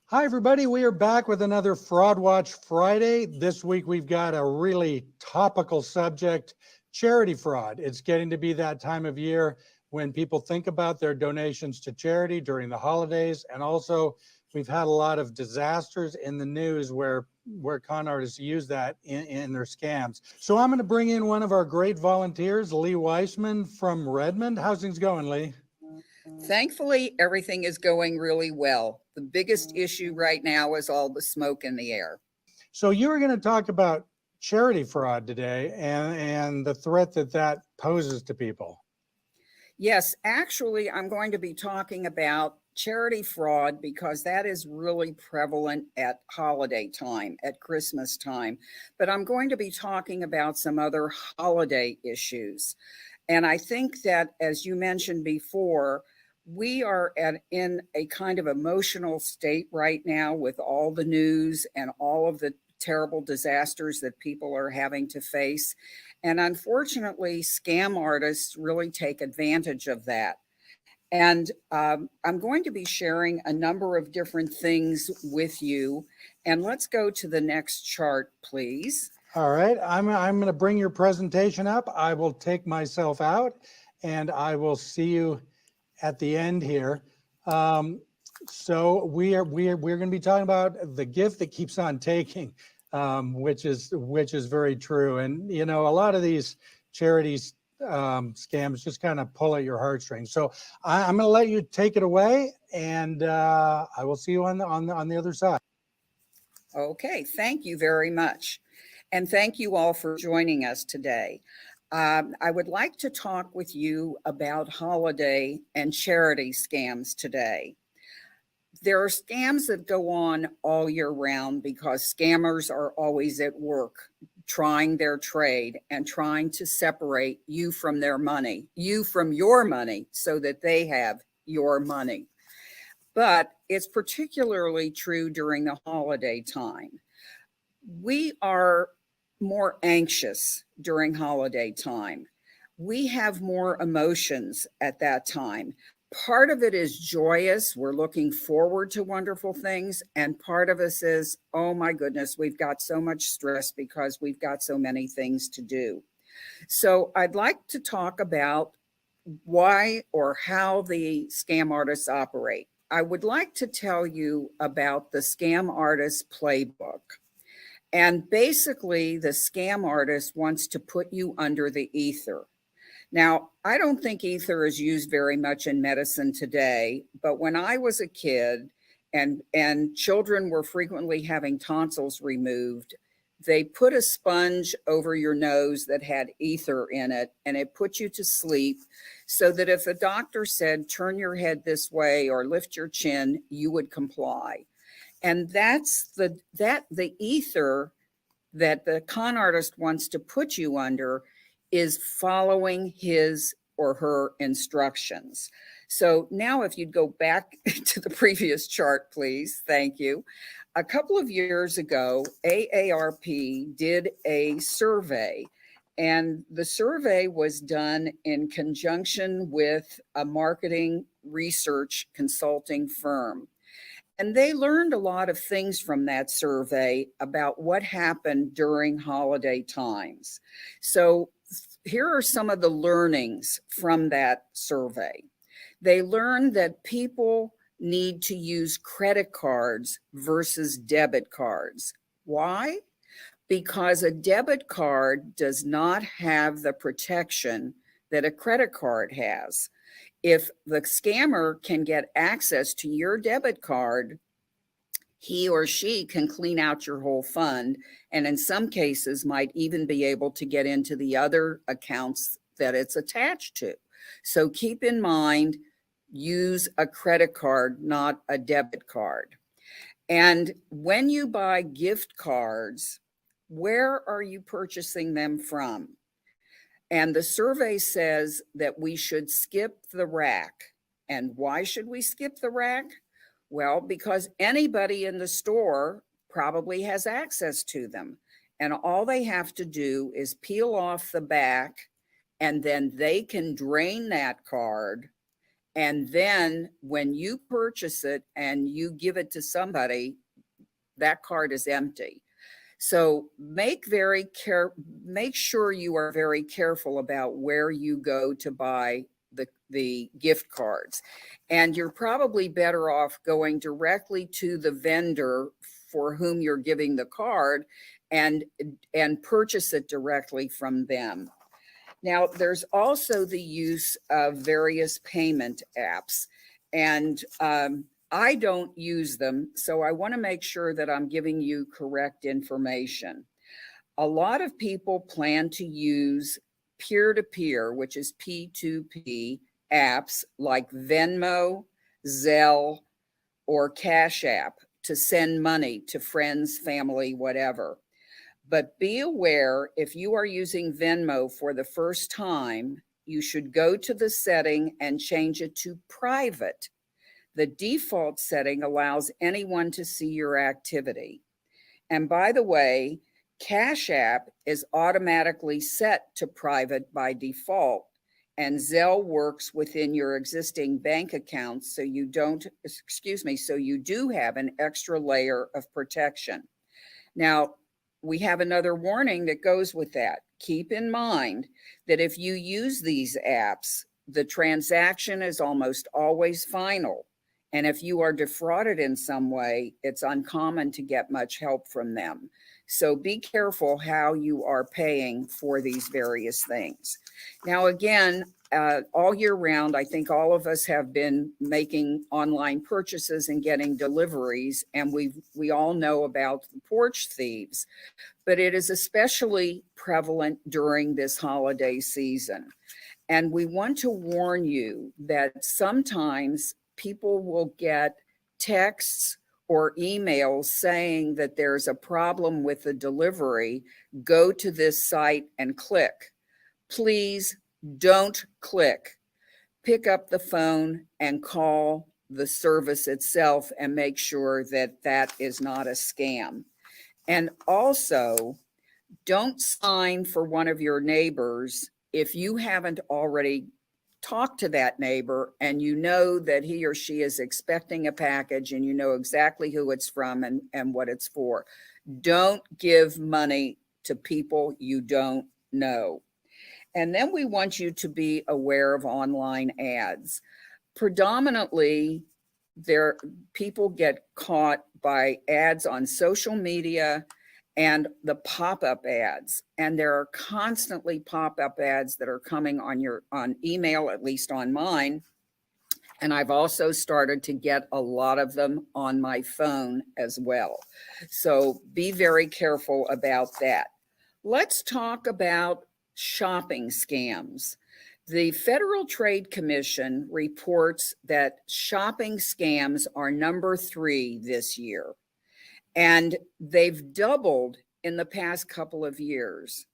Hi, everybody. We are back with another Fraud Watch Friday. This week, we've got a really topical subject, charity fraud. It's getting to be that time of year when people think about their donations to charity during the holidays. And also, we've had a lot of disasters in the news where con artists use that in their scams. So I'm going to bring in one of our great volunteers, Lee Weissman from Redmond. How's things going, Lee? Thankfully, everything is going really well. The biggest issue right now is all the smoke in the air. So you were going to talk about charity fraud today and the threat that poses to people. Yes, actually, I'm going to be talking about charity fraud because that is really prevalent at holiday time, at Christmas time. But I'm going to be talking about some other holiday issues. And I think that, as you mentioned before, we are in a kind of emotional state right now with all the news and all of the terrible disasters that people are having to face. And unfortunately, scam artists really take advantage of that. And I'm going to be sharing a number of different things with you. And let's go to the next chart, please. All right, I'm going to bring your presentation up. I will take myself out and I will see you at the end here. So we're going to be talking about the gift that keeps on taking, which is very true. And you know, a lot of these charities scams just kind of pull at your heartstrings. So I'm going to let you take it away, and I will see you on the other side. Okay, thank you very much. And thank you all for joining us today. I would like to talk with you about holiday and charity scams today. There are scams that go on all year round because scammers are always at work trying their trade and trying to separate you from their money, you from your money, so that they have your money. But it's particularly true during the holiday time. We are more anxious during holiday time. We have more emotions at that time. Part of it is joyous. We're looking forward to wonderful things. And part of us is, oh my goodness, we've got so much stress because we've got so many things to do. So I'd like to talk about why or how the scam artists operate. I would like to tell you about the scam artist playbook. And basically, the scam artist wants to put you under the ether. Now, I don't think ether is used very much in medicine today, but when I was a kid and children were frequently having tonsils removed, they put a sponge over your nose that had ether in it, and it put you to sleep so that if the doctor said, turn your head this way or lift your chin, you would comply. And that's the ether that the con artist wants to put you under is following his or her instructions. So now if you'd go back to the previous chart, please. Thank you. A couple of years ago, AARP did a survey, and the survey was done in conjunction with a marketing research consulting firm. And they learned a lot of things from that survey about what happened during holiday times. So here are some of the learnings from that survey. They learned that people need to use credit cards versus debit cards. Why? Because a debit card does not have the protection that a credit card has. If the scammer can get access to your debit card, he or she can clean out your whole fund, and in some cases might even be able to get into the other accounts that it's attached to. So keep in mind, use a credit card, not a debit card. And when you buy gift cards, where are you purchasing them from? And the survey says that we should skip the rack. And why should we skip the rack? Well, because anybody in the store probably has access to them. And all they have to do is peel off the back, and then they can drain that card And then when you purchase it and you give it to somebody, that card is empty. So make sure you are very careful about where you go to buy the gift cards. And you're probably better off going directly to the vendor for whom you're giving the card and purchase it directly from them. Now, there's also the use of various payment apps, and I don't use them, so I want to make sure that I'm giving you correct information. A lot of people plan to use peer-to-peer, which is P2P apps like Venmo, Zelle, or Cash App to send money to friends, family, whatever. But be aware, if you are using Venmo for the first time, you should go to the setting and change it to private. The default setting allows anyone to see your activity. And by the way, Cash App is automatically set to private by default, and Zelle works within your existing bank account, so you do have an extra layer of protection. Now, we have another warning that goes with that. Keep in mind that if you use these apps, the transaction is almost always final. And if you are defrauded in some way, it's uncommon to get much help from them. So be careful how you are paying for these various things. Now, again, all year round, I think all of us have been making online purchases and getting deliveries, and we all know about the porch thieves, but it is especially prevalent during this holiday season. And we want to warn you that sometimes people will get texts or emails saying that there's a problem with the delivery. Go to this site and click. Please don't click. Pick up the phone and call the service itself and make sure that that is not a scam. And also, don't sign for one of your neighbors if you haven't already talked to that neighbor and you know that he or she is expecting a package and you know exactly who it's from and what it's for. Don't give money to people you don't know. And then we want you to be aware of online ads. Predominantly, people get caught by ads on social media and the pop-up ads. And there are constantly pop-up ads that are coming on email, at least on mine. And I've also started to get a lot of them on my phone as well. So be very careful about that. Let's talk about shopping scams. The Federal Trade Commission reports that shopping scams are number 3 this year, and they've doubled in the past couple of years.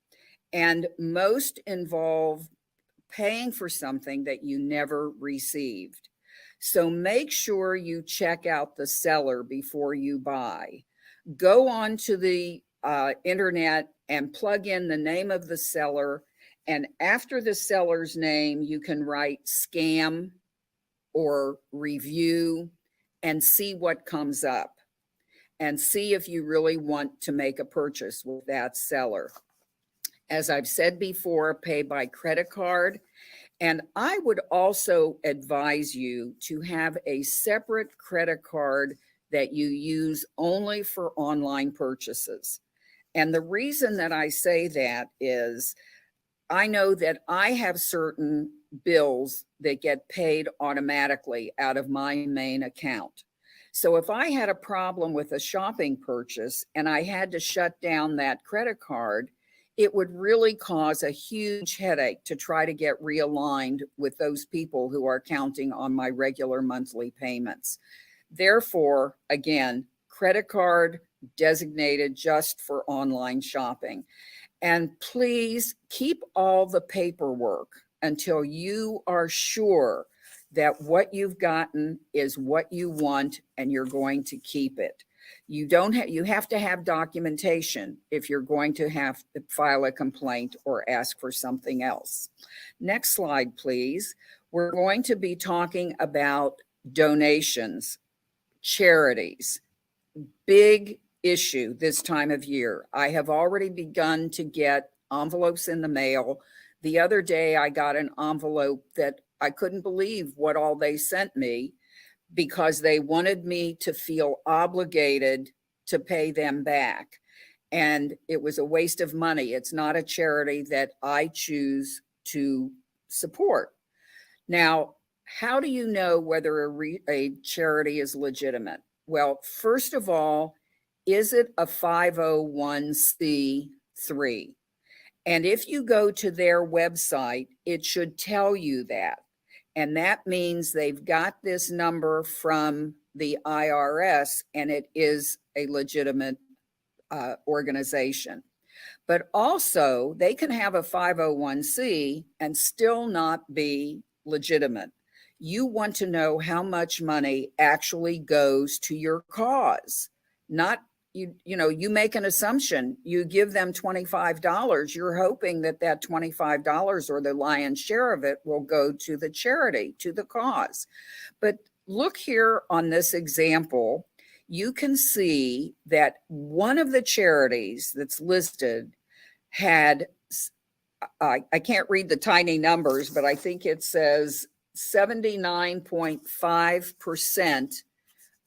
And most involve paying for something that you never received. So make sure you check out the seller before you buy. Go on to the internet and plug in the name of the seller. And after the seller's name, you can write scam or review and see what comes up and see if you really want to make a purchase with that seller. As I've said before, pay by credit card. And I would also advise you to have a separate credit card that you use only for online purchases. And the reason that I say that is I know that I have certain bills that get paid automatically out of my main account. So if I had a problem with a shopping purchase and I had to shut down that credit card, it would really cause a huge headache to try to get realigned with those people who are counting on my regular monthly payments. Therefore, again, credit card designated just for online shopping. And please keep all the paperwork until you are sure that what you've gotten is what you want and you're going to keep it. You have to have documentation if you're going to have to file a complaint or ask for something else. Next slide, please. We're going to be talking about donations, charities, big issue this time of year. I have already begun to get envelopes in the mail. The other day, I got an envelope that I couldn't believe what all they sent me, because they wanted me to feel obligated to pay them back. And it was a waste of money. It's not a charity that I choose to support. Now, how do you know whether a charity is legitimate? Well, first of all, is it a 501c3? And if you go to their website, it should tell you that. And that means they've got this number from the IRS, and it is a legitimate organization. But also, they can have a 501c and still not be legitimate. You want to know how much money actually goes to your cause, not you make an assumption. You give them $25. You're hoping that $25 or the lion's share of it will go to the charity, to the cause. But look here on this example. You can see that one of the charities that's listed had, I can't read the tiny numbers, but I think it says 79.5%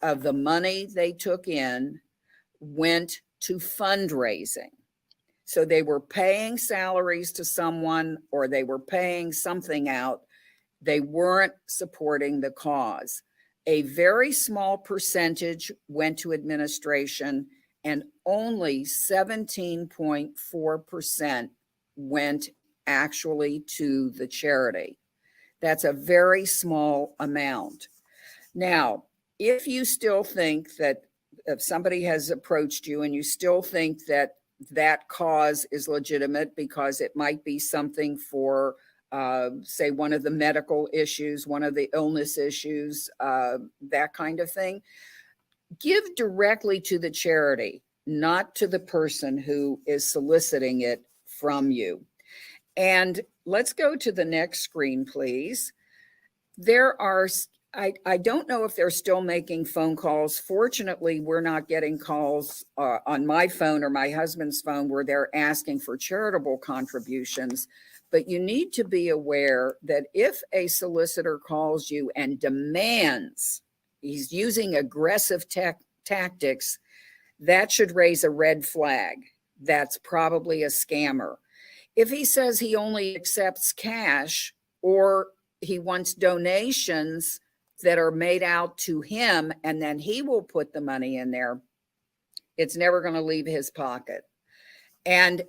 of the money they took in went to fundraising. So they were paying salaries to someone, or they were paying something out. They weren't supporting the cause. A very small percentage went to administration, and only 17.4% went actually to the charity. That's a very small amount. Now, if you still think that, if somebody has approached you and you still think that that cause is legitimate because it might be something for, say, one of the medical issues, one of the illness issues, that kind of thing, give directly to the charity, not to the person who is soliciting it from you. And let's go to the next screen, please. There are, I don't know if they're still making phone calls. Fortunately, we're not getting calls on my phone or my husband's phone where they're asking for charitable contributions. But you need to be aware that if a solicitor calls you and demands, he's using aggressive tactics, that should raise a red flag. That's probably a scammer. If he says he only accepts cash, or he wants donations that are made out to him and then he will put the money in there, it's never going to leave his pocket. And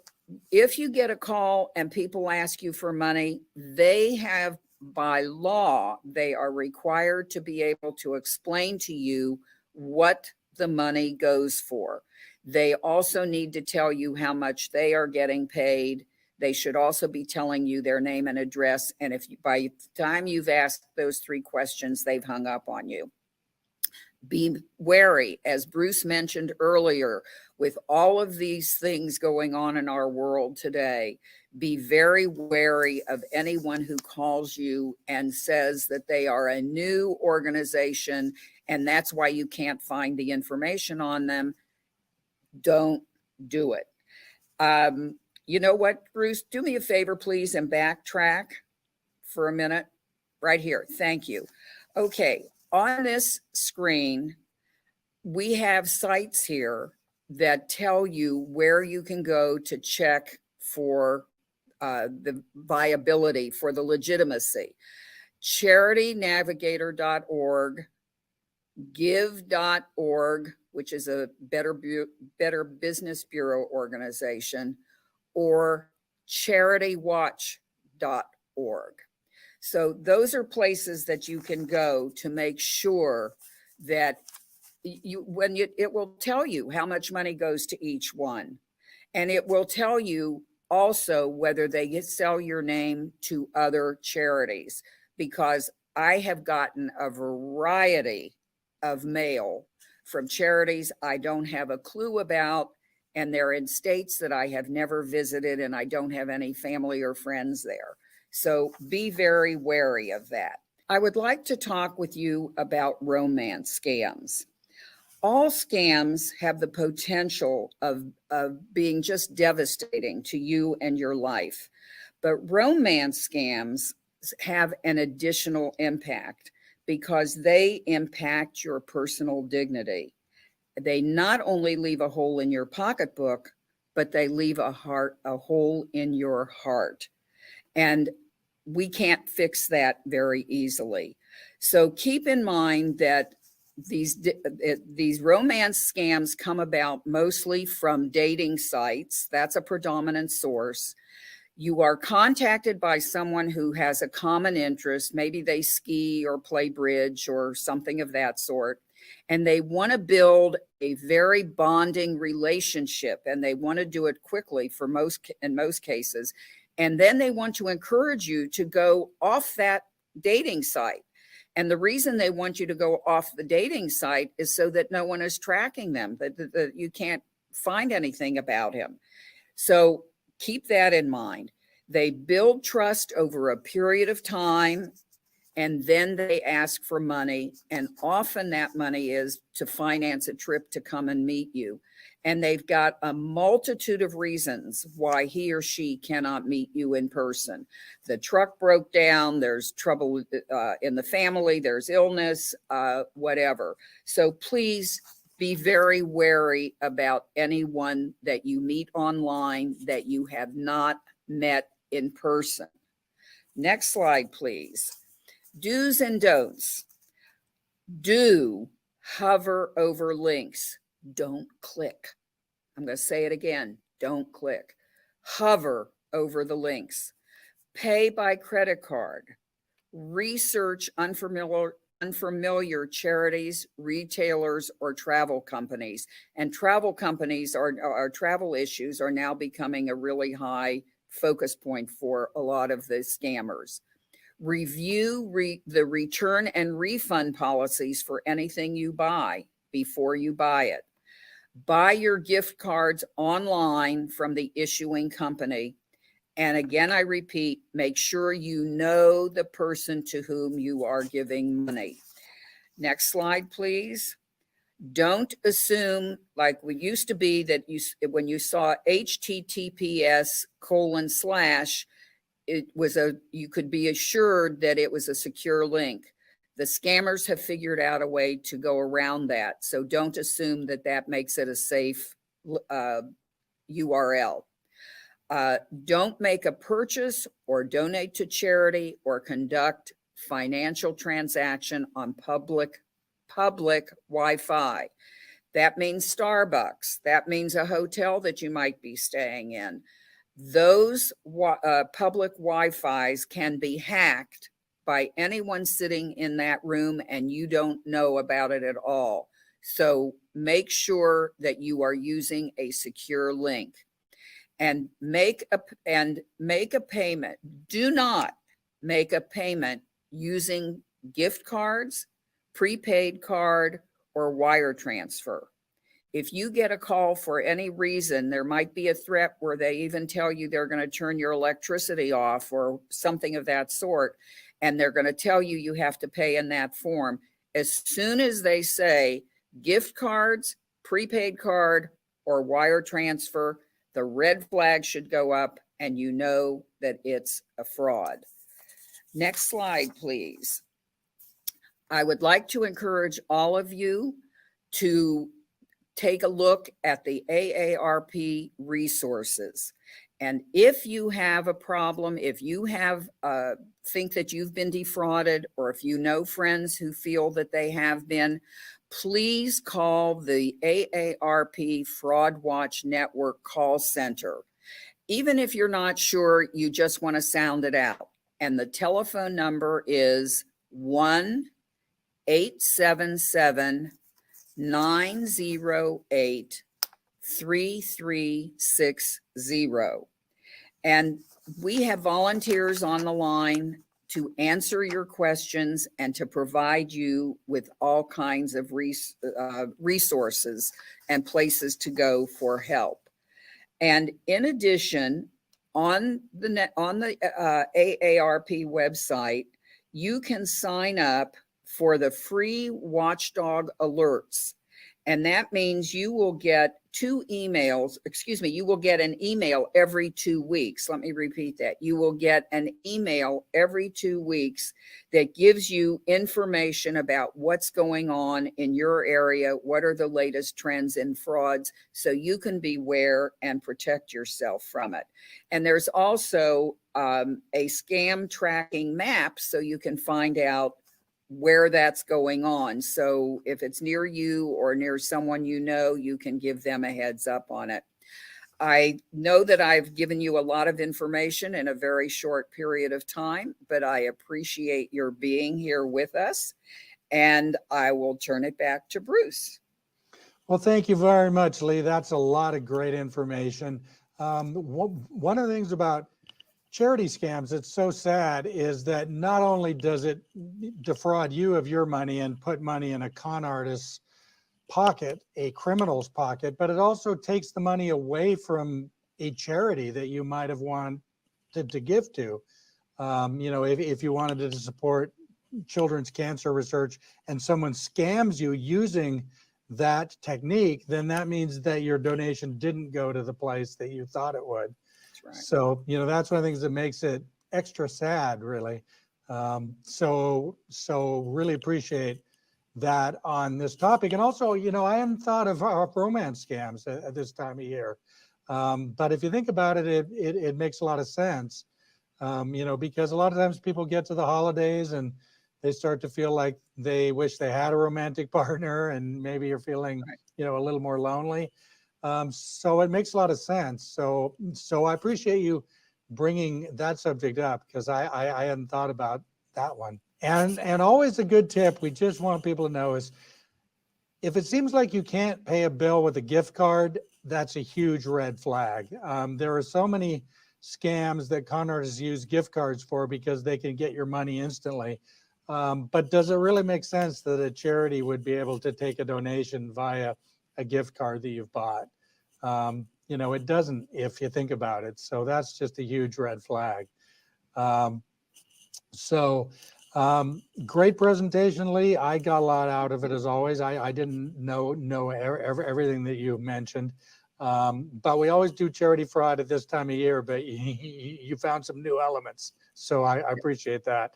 if you get a call and people ask you for money, they have, by law, they are required to be able to explain to you what the money goes for. They also need to tell you how much they are getting paid. They should also be telling you their name and address. And if you, by the time you've asked those 3 questions, they've hung up on you. Be wary, as Bruce mentioned earlier, with all of these things going on in our world today, be very wary of anyone who calls you and says that they are a new organization and that's why you can't find the information on them. Don't do it. You know what, Bruce, do me a favor, please, and backtrack for a minute right here. Thank you. Okay, on this screen, we have sites here that tell you where you can go to check for the viability, for the legitimacy. charitynavigator.org, give.org, which is a Better Business Bureau organization, or charitywatch.org. So those are places that you can go to make sure that it will tell you how much money goes to each one. And it will tell you also whether they sell your name to other charities, because I have gotten a variety of mail from charities I don't have a clue about, and they're in states that I have never visited, and I don't have any family or friends there. So be very wary of that. I would like to talk with you about romance scams. All scams have the potential of being just devastating to you and your life. But romance scams have an additional impact because they impact your personal dignity. They not only leave a hole in your pocketbook, but they leave a hole in your heart. And we can't fix that very easily. So keep in mind that these romance scams come about mostly from dating sites. That's a predominant source. You are contacted by someone who has a common interest. Maybe they ski or play bridge or something of that sort. And they want to build a very bonding relationship, and they want to do it quickly in most cases. And then they want to encourage you to go off that dating site. And the reason they want you to go off the dating site is so that no one is tracking them, that you can't find anything about him. So keep that in mind. They build trust over a period of time, and then they ask for money. And often that money is to finance a trip to come and meet you. And they've got a multitude of reasons why he or she cannot meet you in person. The truck broke down, there's trouble in the family, there's illness, whatever. So please be very wary about anyone that you meet online that you have not met in person. Next slide, please. Do's and don'ts. Do hover over links. Don't click. I'm going to say it again. Don't click. Hover over the links. Pay by credit card. Research unfamiliar charities, retailers, or travel companies. And travel companies travel issues are now becoming a really high focus point for a lot of the scammers. Review the return and refund policies for anything you buy before you buy it. Buy your gift cards online from the issuing company. And again, I repeat, make sure you know the person to whom you are giving money. Next slide, please. Don't assume, like we used to be, that when you saw HTTPS : you could be assured that it was a secure link. The scammers have figured out a way to go around that. So don't assume that that makes it a safe URL. Don't make a purchase or donate to charity or conduct financial transaction on public Wi-Fi. That means Starbucks. That means a hotel that you might be staying in. Those public Wi-Fis can be hacked by anyone sitting in that room, and you don't know about it at all. So make sure that you are using a secure link. And make a payment. Do not make a payment using gift cards, prepaid card, or wire transfer. If you get a call for any reason, there might be a threat where they even tell you they're going to turn your electricity off or something of that sort, and they're going to tell you you have to pay in that form. As soon as they say gift cards, prepaid card, or wire transfer, the red flag should go up and you know that it's a fraud. Next slide, please. I would like to encourage all of you to take a look at the AARP resources. And if you have a problem, if you have think that you've been defrauded, or if you know friends who feel that they have been, please call the AARP Fraud Watch Network call center. Even if you're not sure, you just want to sound it out. And the telephone number is 1-877-908-3360. And we have volunteers on the line to answer your questions and to provide you with all kinds of resources and places to go for help. And in addition, on the AARP website, you can sign up for the free watchdog alerts. And that means you will get you will get an email every 2 weeks. Let me repeat that. You will get an email every 2 weeks that gives you information about what's going on in your area, what are the latest trends in frauds, so you can beware and protect yourself from it. And there's also a scam tracking map, so you can find out where that's going on. So if it's near you or near someone you know, you can give them a heads up on it. I know that I've given you a lot of information in a very short period of time, but I appreciate your being here with us, and I will turn it back to Bruce. Well, thank you very much, Lee. That's a lot of great information. One of the things about charity scams that's so sad is that not only does it defraud you of your money and put money in a con artist's pocket, a criminal's pocket, but it also takes the money away from a charity that you might have wanted to give to. If you wanted to support children's cancer research and someone scams you using that technique, then that means that your donation didn't go to the place that you thought it would. Right. So, that's one of the things that makes it extra sad, really. So really appreciate that on this topic. And also, I hadn't thought of romance scams at this time of year. But if you think about it, it makes a lot of sense, because a lot of times people get to the holidays and they start to feel like they wish they had a romantic partner, and maybe you're feeling, a little more lonely. So it makes a lot of sense. So I appreciate you bringing that subject up, because I hadn't thought about that one. And always a good tip we just want people to know is, if it seems like you can't pay a bill with a gift card, that's a huge red flag. There are so many scams that con artists use gift cards for because they can get your money instantly. But does it really make sense that a charity would be able to take a donation via a gift card that you've bought? It doesn't, if you think about it. So that's just a huge red flag. Great presentation, Lee. I got a lot out of it, as always. I didn't know everything that you mentioned. But we always do charity fraud at this time of year, but you found some new elements. So I appreciate that.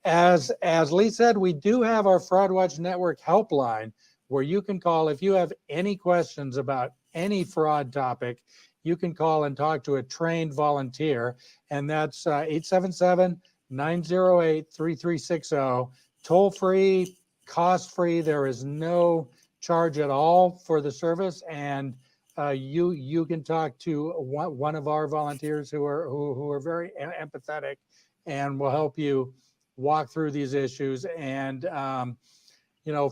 As Lee said, we do have our Fraud Watch Network helpline, where you can call if you have any questions about any fraud topic. You can call and talk to a trained volunteer, and that's 877-908-3360. Toll free, cost free. There is no charge at all for the service, and you can talk to one of our volunteers who are very empathetic and will help you walk through these issues. And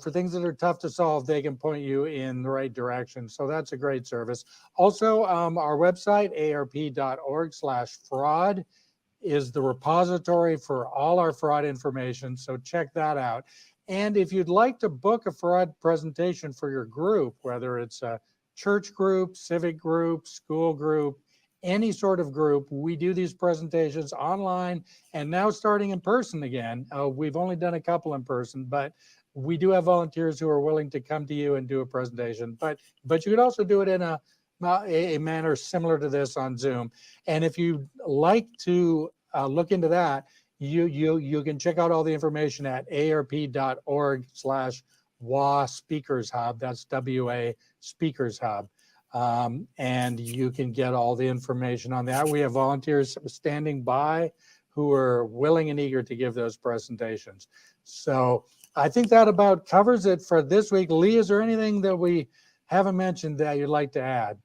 for things that are tough to solve, they can point you in the right direction. So that's a great service. Also, our website, aarp.org/fraud, is the repository for all our fraud information. So check that out. And if you'd like to book a fraud presentation for your group, whether it's a church group, civic group, school group, any sort of group, we do these presentations online and now starting in person again. We've only done a couple in person, but we do have volunteers who are willing to come to you and do a presentation. But you could also do it in a manner similar to this on Zoom. And if you'd like to look into that, you can check out all the information at aarp.org/WA Speakers Hub. That's WA Speakers Hub. And you can get all the information on that. We have volunteers standing by who are willing and eager to give those presentations. So I think that about covers it for this week. Lee, is there anything that we haven't mentioned that you'd like to add?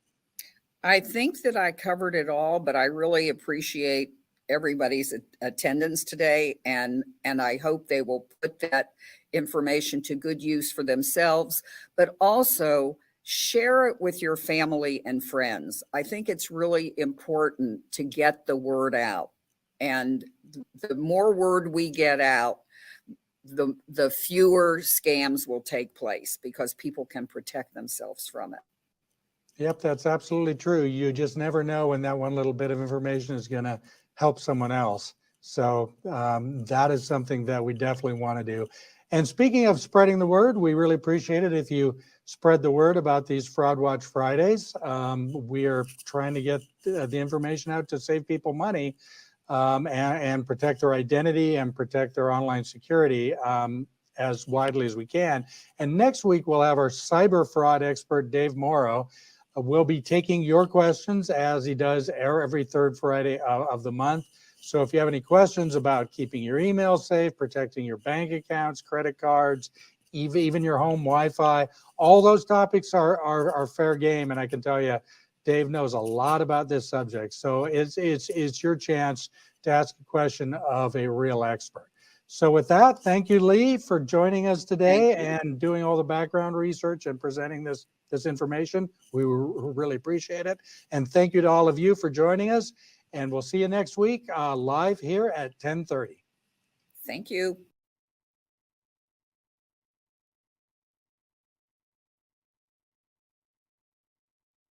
I think that I covered it all, but I really appreciate everybody's attendance today, and I hope they will put that information to good use for themselves, but also share it with your family and friends. I think it's really important to get the word out, and the more word we get out, the fewer scams will take place, because people can protect themselves from it. Yep, that's absolutely true. You just never know when that one little bit of information is going to help someone else. So that is something that we definitely want to do. And speaking of spreading the word, we really appreciate it if you spread the word about these Fraud Watch Fridays. We are trying to get the information out to save people money and protect their identity and protect their online security as widely as we can. And next week, we'll have our cyber fraud expert, Dave Morrow. We'll be taking your questions as he does every third Friday of the month. So if you have any questions about keeping your email safe, protecting your bank accounts, credit cards, even your home Wi-Fi, all those topics are fair game. And I can tell you, Dave knows a lot about this subject. So it's your chance to ask a question of a real expert. So with that, thank you, Lee, for joining us today and doing all the background research and presenting this information. We really appreciate it. And thank you to all of you for joining us. And we'll see you next week live here at 10:30. Thank you.